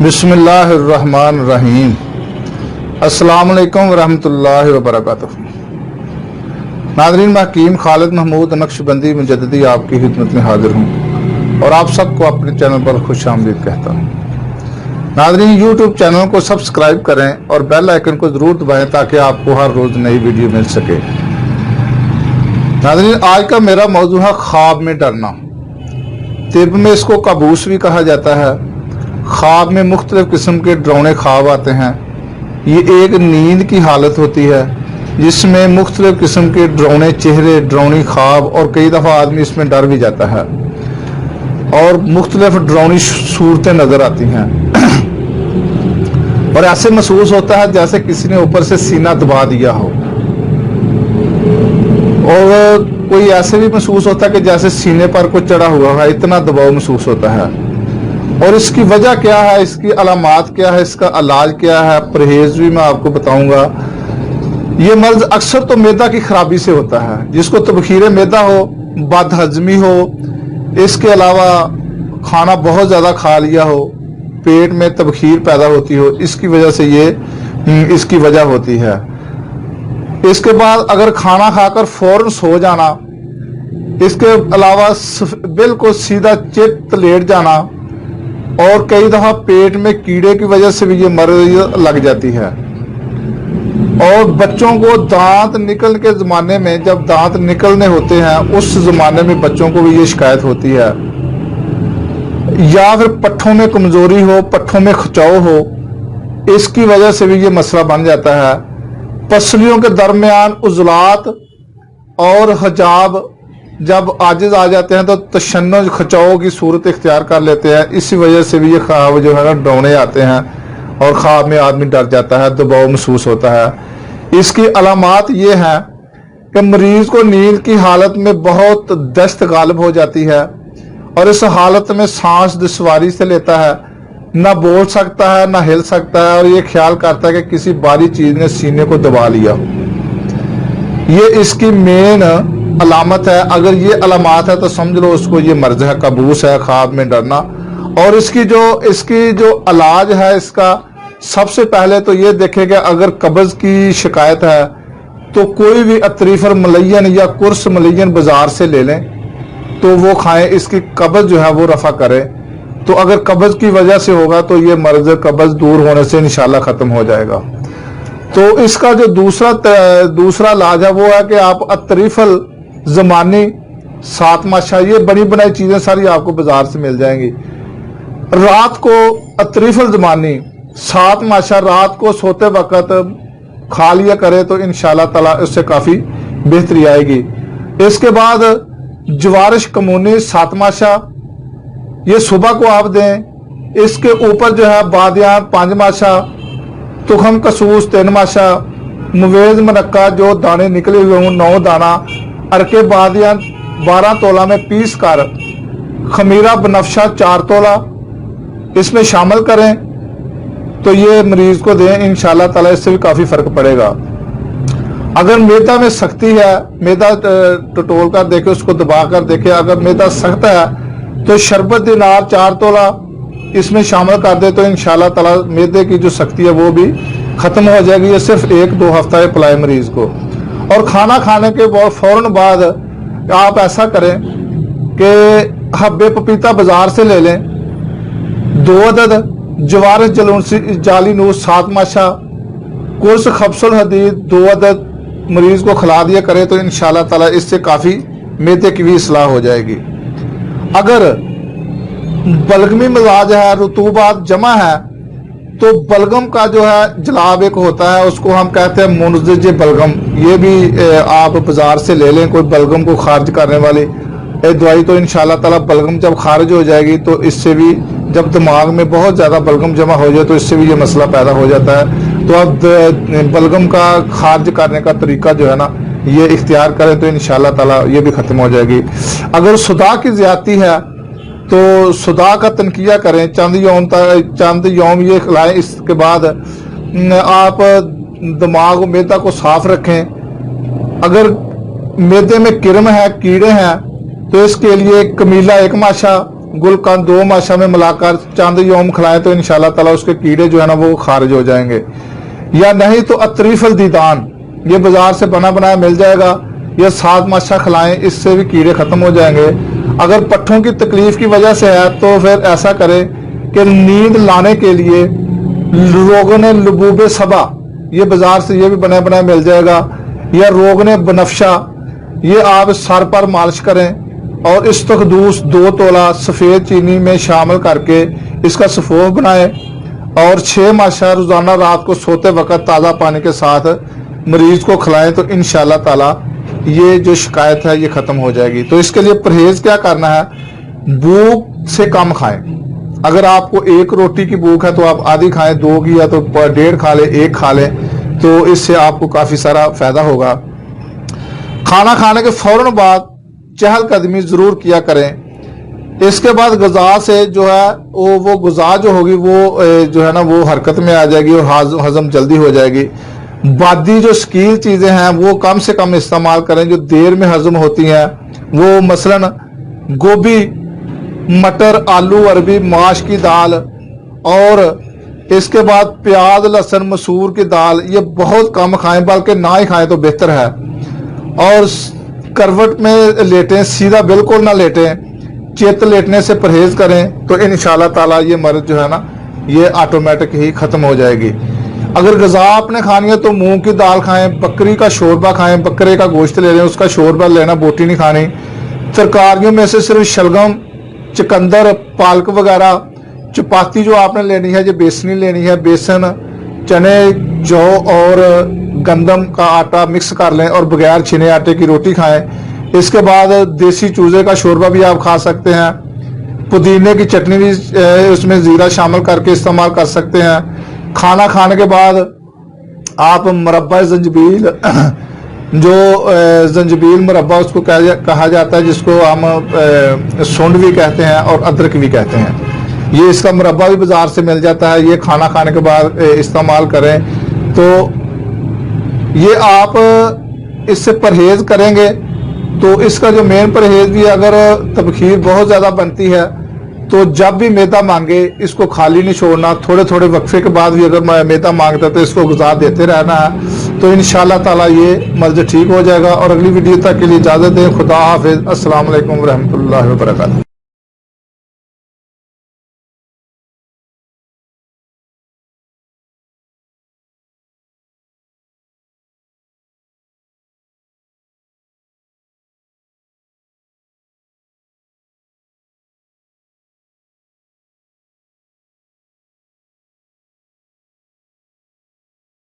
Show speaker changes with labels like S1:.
S1: बिस्मिल्लाहिर्रहमानिर्रहीम। अस्सलाम वालेकुम वरहमतुल्लाहि वबरकातुहू। नाज़रीन, मैं हकीम खालिद महमूद नक्शबंदी मुजद्दिदी आपकी खिदमत में हाजिर हूँ और आप सबको अपने चैनल पर खुश आमदीद कहता हूँ। नाज़रीन, यूट्यूब चैनल को सब्सक्राइब करें और बेल आइकन को ज़रूर दबाएं ताकि आपको हर रोज़ नई वीडियो मिल सके। नाज़रीन, आज का मेरा मौजू है ख्वाब में डरना। तिब में इसको काबूस भी कहा जाता है। ख्वाब में मुख्तलिफ किस्म के डरावने ख्वाब आते हैं। ये एक नींद की हालत होती है जिसमें मुख्तलिफ किस्म के डरावने चेहरे, डरावनी ख्वाब और कई दफ़ा आदमी इसमें डर भी जाता है और मुख्तलिफ डरावनी सूरतें नज़र आती हैं और ऐसे महसूस होता है जैसे किसी ने ऊपर से सीना दबा दिया हो, और कोई ऐसे भी महसूस होता है कि जैसे सीने पर कुछ चढ़ा हुआ है, इतना दबाव महसूस होता है। और इसकी वजह क्या है, इसकी अलामात क्या है, इसका इलाज क्या है, परहेज भी मैं आपको बताऊंगा। ये मर्ज अक्सर तो मैदा की खराबी से होता है, जिसको तबखीर मैदा हो, बदहजमी हो, इसके अलावा खाना बहुत ज़्यादा खा लिया हो, पेट में तबखीर पैदा होती हो, इसकी वजह से ये इसकी वजह होती है। इसके बाद अगर खाना खाकर फौरन सो जाना, इसके अलावा बिल्कुल सीधा चित लेट जाना, और कई दफा पेट में कीड़े की वजह से भी ये मर्ज लग जाती है। और बच्चों को दांत निकलने के ज़माने में, जब दांत निकलने होते हैं उस ज़माने में बच्चों को भी ये शिकायत होती है। या फिर पट्ठों में कमज़ोरी हो, पट्ठों में खिंचाव हो, इसकी वजह से भी ये मसला बन जाता है। पसलियों के दरमियान उज़लात और हजाब जब आजिज आ जाते हैं तो तशन्नुज, खिंचाव की सूरत इख्तियार कर लेते हैं। इसी वजह से भी ये ख्वाब जो है ना डरावने आते हैं और ख्वाब में आदमी डर जाता है, दबाव महसूस होता है। इसकी अलामात ये हैं कि मरीज को नींद की हालत में बहुत दस्त गालिब हो जाती है और इस हालत में सांस दुश्वारी से लेता है, ना बोल सकता है, ना हिल सकता है, और ये ख्याल करता है कि किसी भारी चीज ने सीने को दबा लिया। ये इसकी मेन अलामत है। अगर ये अलामत है तो समझ लो उसको ये मर्ज है, काबूस है, ख्वाब में डरना। और इसकी जो इलाज है, इसका सबसे पहले तो ये देखें कि अगर कब्ज की शिकायत है तो कोई भी अतरीफर मलयन या कुर्स मलयन बाजार से ले लें तो वो खाएं, इसकी कब्ज जो है वो रफा करे। तो अगर कब्ज की वजह से होगा तो ये मर्ज कब्ज दूर होने से इंशाल्लाह खत्म हो जाएगा। तो इसका जो दूसरा इलाज है वो है कि आप अतरीफल ज़मानी, सात माशा, ये बनी बनाई चीजें सारी आपको बाजार से मिल जाएंगी। रात को अतरीफल ज़मानी, सात माशा रात को सोते वक्त खा लिया करे तो इंशाल्लाह ताला उससे काफी बेहतरी आएगी। इसके बाद जवारिश कमूनी, सात माशा, ये सुबह को आप दें। इसके ऊपर जो है बादियान, पांच माशा, तुखम कसूस, तीन माशा, मुवेज मनक्का जो दाने निकले हुए हों 9 दाना, अरके बादियान 12 तोला में पीस कर, खमीरा बनफशा 4 तोला इसमें शामिल करें तो ये मरीज को दें, इंशाल्लाह ताला इससे भी काफी फर्क पड़ेगा। अगर मैदा में सख्ती है, मैदा टटोल कर देखे, उसको दबा कर देखे, अगर मैदा सख्त है तो शरबत दिनार 4 तोला इसमें शामिल कर दे तो इंशाल्लाह ताला मैदे की जो सख्ती है वो भी खत्म हो जाएगी। ये सिर्फ 1-2 हफ्ता पिलाए मरीज को। और खाना खाने के फौरन बाद आप ऐसा करें कि हब्बे पपीता बाजार से ले लें, 2 अदद, जवारिश जालीनूस 7 माशा, कुर्स खबसुल हदीद 2 अदद मरीज को खिला दिया करे तो इंशाल्लाह ताला इससे काफी मैदे की भी इस्लाह हो जाएगी। अगर बलगमी मिजाज है, रुतूबात जमा है, तो बलगम का जो है जलाब एक होता है, उसको हम कहते हैं मुनज़िज बलगम। ये भी आप बाजार से ले लें, कोई बलगम को खारिज करने वाली दवाई, तो इंशाल्लाह ताला बलगम जब खारिज हो जाएगी तो इससे भी, जब दिमाग में बहुत ज़्यादा बलगम जमा हो जाए तो इससे भी ये मसला पैदा हो जाता है। तो अब बलगम का खारिज करने का तरीका जो है ना ये इख्तियार करें तो इंशाल्लाह ताला ये भी ख़त्म हो जाएगी। अगर सुदा की ज़्यादती है तो सुदा का तनकिया करें, चंद यौम ये खिलाएं। इसके बाद आप दिमाग मैदा को साफ रखें। अगर मैदे में किरम है, कीड़े हैं, तो इसके लिए कमीला 1 माशा, गुलकंद 2 माशा में मिलाकर चंद यौम खिलाएं तो इंशाल्लाह ताला उसके कीड़े जो है ना वो खारिज हो जाएंगे। या नहीं तो अतरीफल दीदान, ये बाजार से बना बनाया मिल जाएगा, या 7 माशा खिलाएं, इससे भी कीड़े खत्म हो जाएंगे। अगर पट्ठों की तकलीफ की वजह से है तो फिर ऐसा करें कि नींद लाने के लिए रोगन लबूब सबा, ये बाजार से ये भी बना बनाया मिल जाएगा, या रोगन बनफशा, ये आप सर पर मालिश करें और इस्तकदूस 2 तोला सफ़ेद चीनी में शामिल करके इसका सफ़ोफ बनाएं और 6 माशा रोज़ाना रात को सोते वक्त ताज़ा पानी के साथ मरीज को खिलाएं तो इंशाल्लाह ताला ये जो शिकायत है ये ख़त्म हो जाएगी। तो इसके लिए परहेज़ क्या करना है, भूख से कम खाएं। अगर आपको 1 रोटी की भूख है तो आप आधी खाएं, 2 की या तो 1.5 खा लें, 1 खा लें, तो इससे आपको काफ़ी सारा फ़ायदा होगा। खाना खाने के फौरन बाद चहलकदमी ज़रूर किया करें। इसके बाद ग़िज़ा से जो है वो ग़िज़ा जो होगी वो जो है ना वो हरकत में आ जाएगी और हज़म जल्दी हो जाएगी। बादी जो शकील चीज़ें हैं वो कम से कम इस्तेमाल करें जो देर में हज़म होती हैं, वो मसलन गोभी, मटर, आलू, अरबी, माश की दाल और इसके बाद प्याज, लहसुन, मसूर की दाल, ये बहुत कम खाएं, बल्कि ना ही खाएं तो बेहतर है। और करवट में लेटें, सीधा बिल्कुल ना लेटें, चित लेटने से परहेज करें तो इंशाल्लाह ताला ये मर्ज जो है ना ये ऑटोमेटिक ही ख़त्म हो जाएगी। अगर ग़िज़ा आपने खानी है तो मूंग की दाल खाएं, बकरी का शोरबा खाएं, बकरे का गोश्त ले लें, उसका शोरबा लेना, बोटी नहीं खानी। तरकारियों में से सिर्फ शलगम, चुकंदर, पालक वगैरह। चपाती जो आपने लेनी है, जो बेसनी लेनी है, बेसन, चने, जौ और गंदम का आटा मिक्स कर लें और बगैर छिने आटे की रोटी खाएं। इसके बाद देसी चूजे का शोरबा भी आप खा सकते हैं। पुदीने की चटनी भी उसमें ज़ीरा शामिल करके इस्तेमाल कर सकते हैं। खाना खाने के बाद आप मुरब्बा जंजबील, जो जंजबील मुरब्बा उसको कहा जाता है, जिसको हम सूंड भी कहते हैं और अदरक भी कहते हैं, ये इसका मुरब्बा भी बाजार से मिल जाता है। ये खाना खाने के बाद इस्तेमाल करें तो ये आप इससे परहेज करेंगे तो इसका जो मेन परहेज भी, अगर तबखीर बहुत ज़्यादा बनती है तो जब भी मैदा मांगे इसको खाली नहीं छोड़ना, थोड़े थोड़े वक्फे के बाद भी अगर मैदा मांगता है तो इसको गुज़ार देते रहना है, तो इंशाल्लाह ताला ये मर्ज ठीक हो जाएगा। और अगली वीडियो तक के लिए इजाज़त दें। खुदा हाफिज़। अस्सलाम वालेकुम रहमतुल्लाहि व बरकातहू।